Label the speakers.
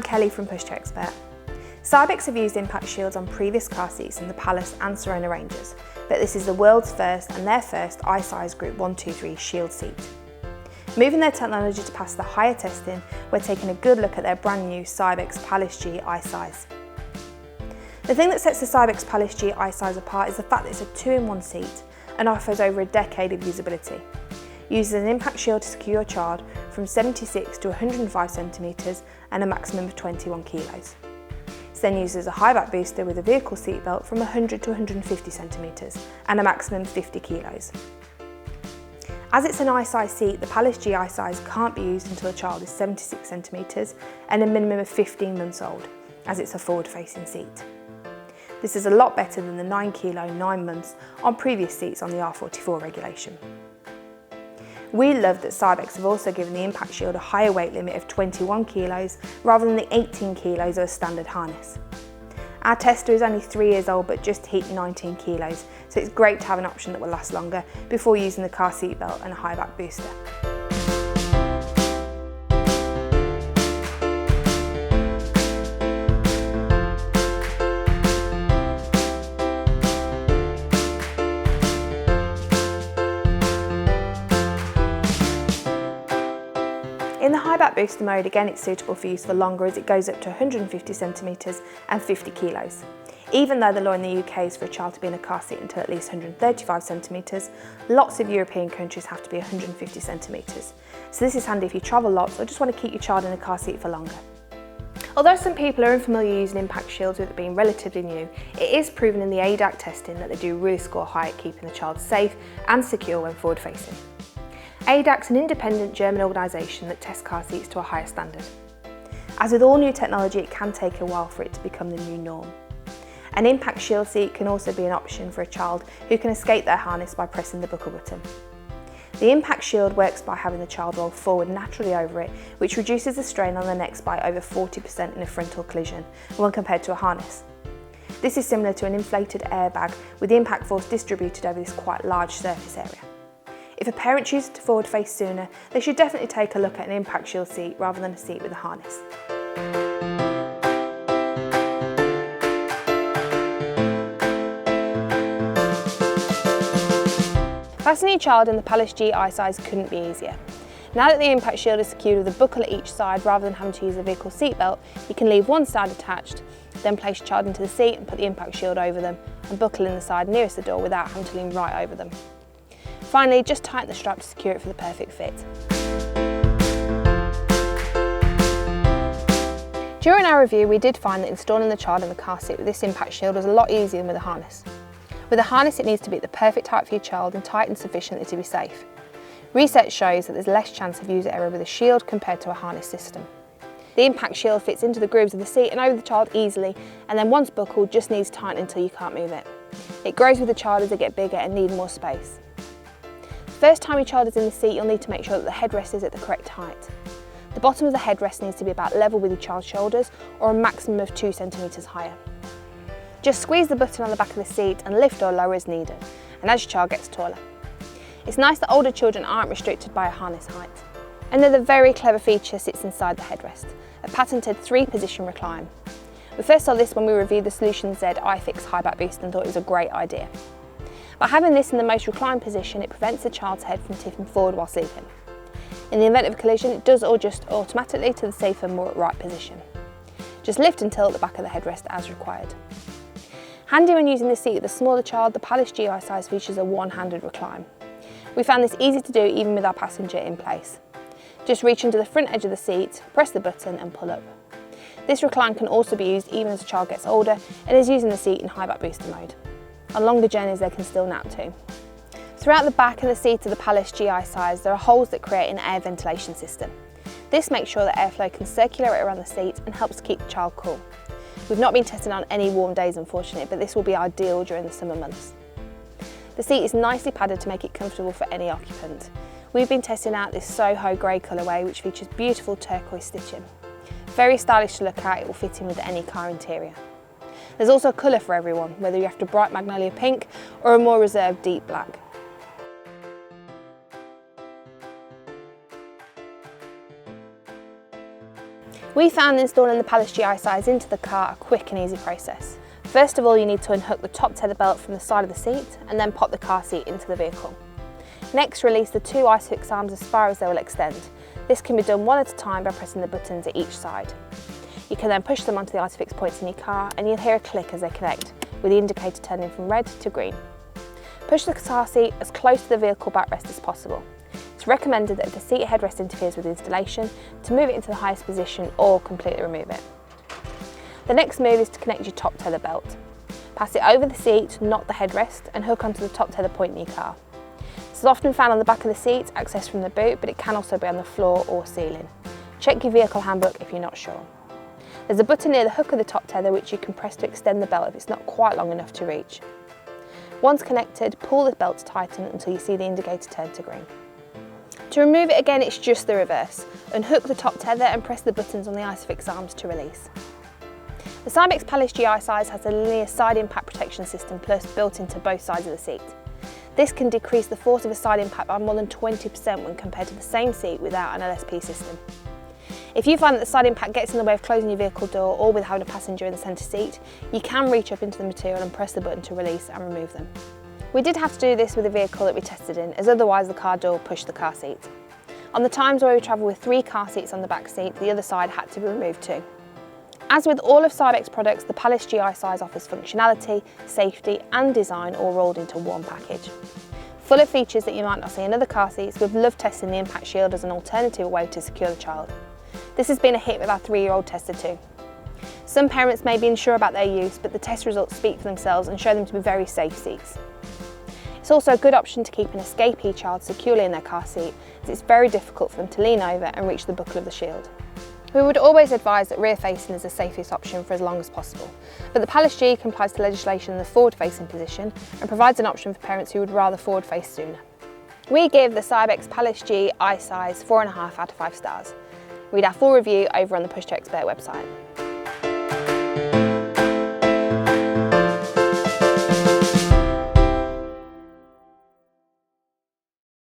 Speaker 1: Kelly from Pushchair Expert. Cybex have used impact shields on previous car seats in the Pallas and Sirona ranges, but this is the world's first and their first I-size Group 123 shield seat. Moving their technology to pass the higher testing, we're taking a good look at their brand new Cybex Pallas G I-size. The thing that sets the Cybex Pallas G I-size apart is the fact that it's a 2-in-1 seat and offers over a decade of usability. Uses an impact shield to secure your child from 76 to 105 centimetres and a maximum of 21 kilos. It then uses a high back booster with a vehicle seat belt from 100 to 150 centimetres and a maximum of 50 kilos. As it's an I-size seat, the Pallas G I-size can't be used until the child is 76 centimetres and a minimum of 15 months old, as it's a forward-facing seat. This is a lot better than the 9 kilo 9 months on previous seats on the R44 regulation. We love that Cybex have also given the impact shield a higher weight limit of 21 kilos rather than the 18 kilos of a standard harness. Our tester is only 3 years old but just hit 19 kilos, so it's great to have an option that will last longer before using the car seat belt and a high back booster. In the high back booster mode, again it's suitable for use for longer as it goes up to 150 centimetres and 50 kilos. Even though the law in the UK is for a child to be in a car seat until at least 135 centimetres, lots of European countries have to be 150 centimetres. So this is handy if you travel lots or just want to keep your child in a car seat for longer. Although some people are unfamiliar using impact shields with it being relatively new, it is proven in the Adac testing that they do really score high at keeping the child safe and secure when forward facing. Adac's an independent German organisation that tests car seats to a higher standard. As with all new technology, it can take a while for it to become the new norm. An impact shield seat can also be an option for a child who can escape their harness by pressing the buckle button. The impact shield works by having the child roll forward naturally over it, which reduces the strain on the necks by over 40% in a frontal collision when compared to a harness. This is similar to an inflated airbag with the impact force distributed over this quite large surface area. If a parent chooses to forward face sooner, they should definitely take a look at an impact shield seat rather than a seat with a harness. Fastening your child in the Pallas G I-size couldn't be easier. Now that the impact shield is secured with a buckle at each side rather than having to use a vehicle seat belt, you can leave one side attached, then place your child into the seat and put the impact shield over them and buckle in the side nearest the door without having to lean right over them. Finally, just tighten the strap to secure it for the perfect fit. During our review, we did find that installing the child in the car seat with this impact shield was a lot easier than with a harness. With a harness, it needs to be at the perfect height for your child and tightened sufficiently to be safe. Research shows that there's less chance of user error with a shield compared to a harness system. The impact shield fits into the grooves of the seat and over the child easily, and then once buckled, just needs tightening until you can't move it. It grows with the child as they get bigger and need more space. First time your child is in the seat, you'll need to make sure that the headrest is at the correct height. The bottom of the headrest needs to be about level with your child's shoulders or a maximum of 2 centimetres higher. Just squeeze the button on the back of the seat and lift or lower as needed, and as your child gets taller. It's nice that older children aren't restricted by a harness height. Another very clever feature sits inside the headrest, a patented 3-position recline. We first saw this when we reviewed the Solution Z iFix high back boost and thought it was a great idea. By having this in the most reclined position, it prevents the child's head from tipping forward while sleeping. In the event of a collision, it does adjust automatically to the safer, more upright position. Just lift and tilt the back of the headrest as required. Handy when using this seat with a smaller child, the Pallas G I-size features a one-handed recline. We found this easy to do even with our passenger in place. Just reach into the front edge of the seat, press the button and pull up. This recline can also be used even as the child gets older and is using the seat in high back booster mode. On longer journeys they can still nap too. Throughout the back of the seat of the Pallas G I-size there are holes that create an air ventilation system. This makes sure that airflow can circulate around the seat and helps keep the child cool. We've not been testing on any warm days unfortunately, but this will be ideal during the summer months. The seat is nicely padded to make it comfortable for any occupant. We've been testing out this Soho grey colourway which features beautiful turquoise stitching. Very stylish to look at, it will fit in with any car interior. There's also a colour for everyone, whether you're after bright magnolia pink or a more reserved deep black. We found installing the Pallas G I-size into the car a quick and easy process. First of all, you need to unhook the top tether belt from the side of the seat and then pop the car seat into the vehicle. Next, release the two ISOFIX arms as far as they will extend. This can be done one at a time by pressing the buttons at each side. You can then push them onto the ISOFIX points in your car and you'll hear a click as they connect, with the indicator turning from red to green. Push the car seat as close to the vehicle backrest as possible. It's recommended that if the seat headrest interferes with installation, to move it into the highest position or completely remove it. The next move is to connect your top tether belt. Pass it over the seat, not the headrest, and hook onto the top tether point in your car. This is often found on the back of the seat, accessed from the boot, but it can also be on the floor or ceiling. Check your vehicle handbook if you're not sure. There's a button near the hook of the top tether which you can press to extend the belt if it's not quite long enough to reach. Once connected, pull the belt to tighten until you see the indicator turn to green. To remove it again, it's just the reverse. Unhook the top tether and press the buttons on the ISOFIX arms to release. The Cybex Pallas G I-size has a linear side impact protection system plus built into both sides of the seat. This can decrease the force of a side impact by more than 20% when compared to the same seat without an LSP system. If you find that the side impact gets in the way of closing your vehicle door or with having a passenger in the centre seat, you can reach up into the material and press the button to release and remove them. We did have to do this with a vehicle that we tested in, as otherwise the car door pushed the car seat. On the times where we travel with 3 car seats on the back seat, the other side had to be removed too. As with all of Cybex products, the Pallas G I-size offers functionality, safety and design all rolled into one package. Full of features that you might not see in other car seats, we've loved testing the impact shield as an alternative way to secure the child. This has been a hit with our 3-year-old tester too. Some parents may be unsure about their use, but the test results speak for themselves and show them to be very safe seats. It's also a good option to keep an escapee child securely in their car seat, as it's very difficult for them to lean over and reach the buckle of the shield. We would always advise that rear facing is the safest option for as long as possible, but the Pallas G complies to legislation in the forward facing position and provides an option for parents who would rather forward face sooner. We give the Cybex Pallas G I-size 4.5 out of 5 stars. Read our full review over on the Pushchair Expert website.